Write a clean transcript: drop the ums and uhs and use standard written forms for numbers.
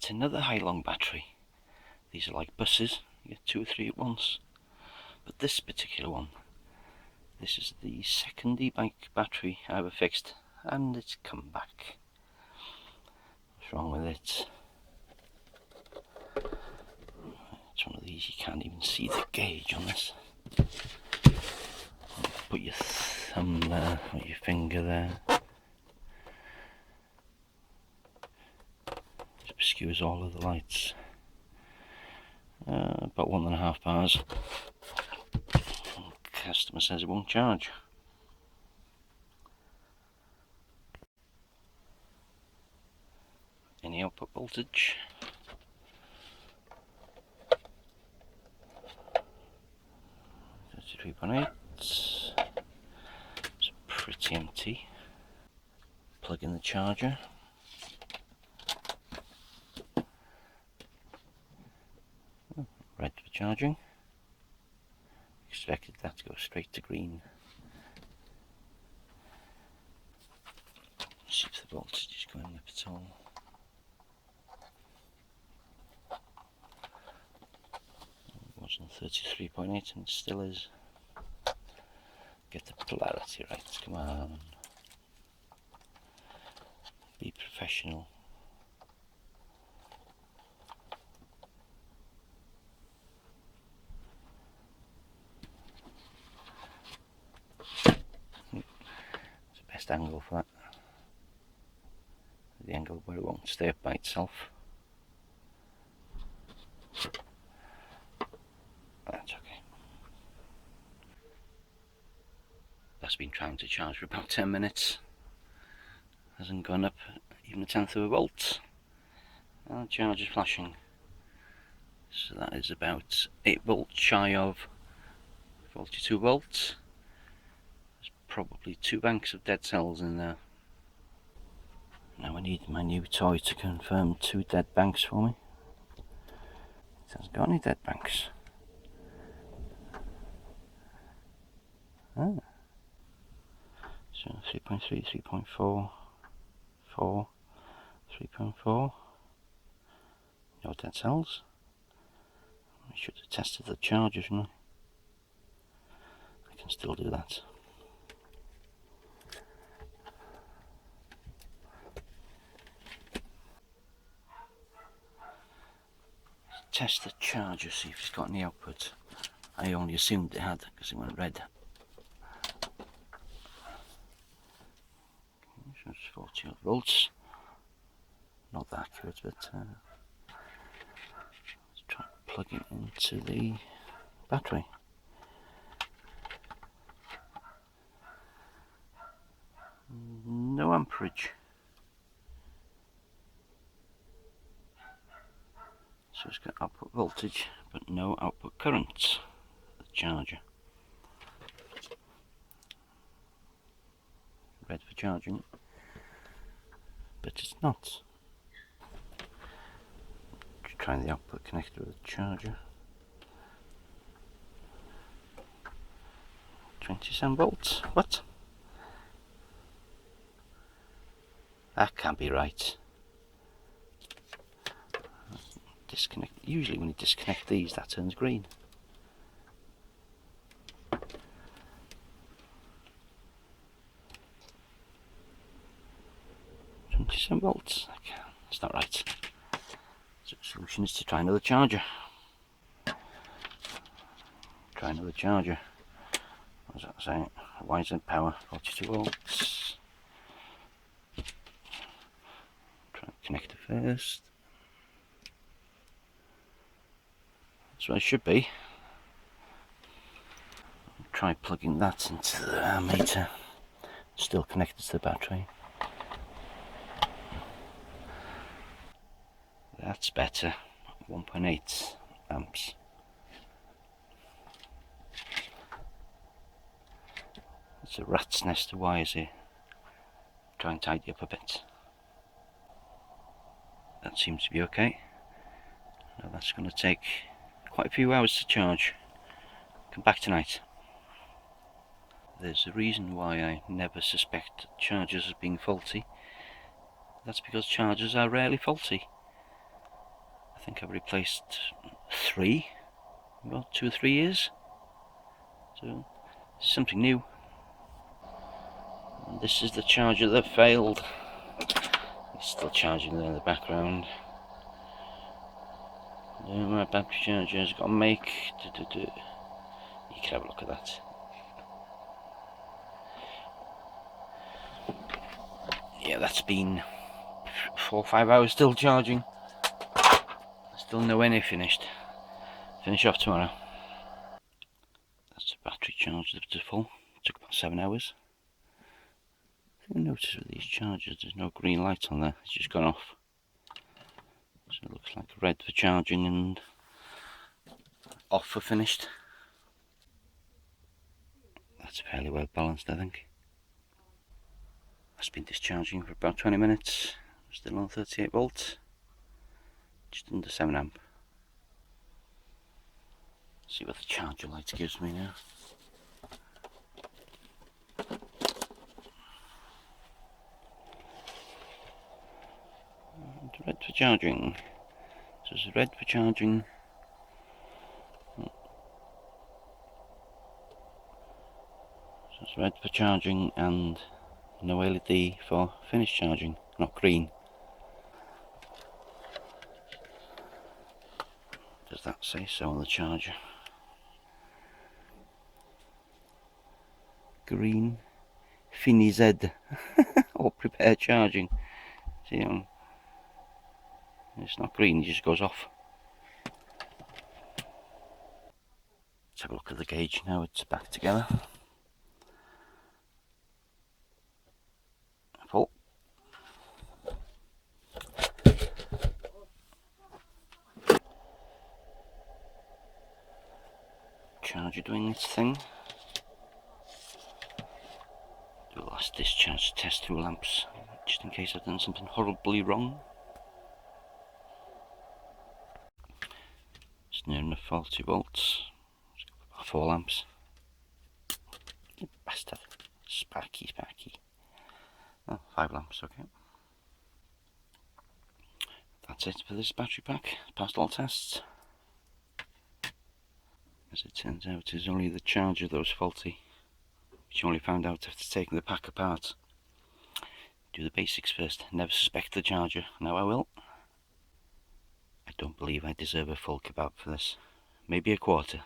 get another Hailong battery. These are like buses, you get 2 or 3 at once. But this particular one, this is the second e-bike battery I ever fixed, and it's come back. What's wrong with it? It's one of these, you can't even see the gauge on this. Put your thumb there, or your finger there. It obscures all of the lights. About 1.5 bars. Customer says it won't charge. Any output voltage? .8. It's pretty empty. Plug in the charger. Red for charging. Expected that to go straight to green. See if the voltage is going up at all. It was on 33.8 and it still is. Get the polarity right, come on. Be professional. It's the best angle for that. The angle where it won't stay up by itself. That's okay. That's been trying to charge for about 10 minutes. Hasn't gone up even a tenth of a volt. And the charge is flashing. So that is about 8 volts shy of 42 volts. There's probably 2 banks of dead cells in there. Now I need my new toy to confirm 2 dead banks for me. It hasn't got any dead banks. Ah. So 3.3, 3.4, 4, 3.4. No dead cells. I should have tested the charger, shouldn't I? I can still do that. Test the charger, see if it's got any output. I only assumed it had because it went red. So it's 40 volts. Not that accurate, but let's try plugging it into the battery. No amperage. So it's got output voltage, but no output current. The charger. Red for charging, but it's not. Try the output connector with the charger. 27 volts. What? That can't be right. Disconnect. Usually when you disconnect these, that turns green. .7 volts. Okay, that's not right. So the solution is to try another charger. Try another charger. What does that say? YZ power, 42 volts. Try connector first. That's where it should be. Try plugging that into the meter. Still connected to the battery. That's better. 1.8 amps. It's a rat's nest of wires here. Try and tidy up a bit. That seems to be okay. Now that's going to take quite a few hours to charge. Come back tonight. There's a reason why I never suspect chargers as being faulty. That's because chargers are rarely faulty. think I've replaced 3, about 2 or 3 years. So something new. And this is the charger that failed. It's still charging there in the background. My battery charger has got to make. You can have a look at that. Yeah, that's been 4 or 5 hours still charging. Still nowhere near finished. Finish off tomorrow. That's the battery charge that was full. It took about 7 hours. I notice with these chargers there's no green light on there, it's just gone off. So it looks like red for charging and off for finished. That's fairly well balanced, I think. That's been discharging for about 20 minutes. Still on 38 volts. Just under 7 amp. See what the charger light gives me now. And red for charging. So it's red for charging. So it's red for charging and no LED for finish charging, not green. Does that say so on the charger? Green, Fini Z, or prepare charging. See, it's not green, it just goes off. Let's have a look at the gauge now, it's back together. Full. Charger doing its thing. Do a last discharge test through lamps, just in case I've done something horribly wrong. It's near enough 40 volts. 4 lamps. You bastard. Sparky. Oh, 5 lamps, okay. That's it for this battery pack. Passed all tests. As it turns out, it's only the charger that was faulty, which you only found out after taking the pack apart. Do the basics first. Never suspect the charger. Now I will. I don't believe I deserve a full kebab for this. Maybe a quarter.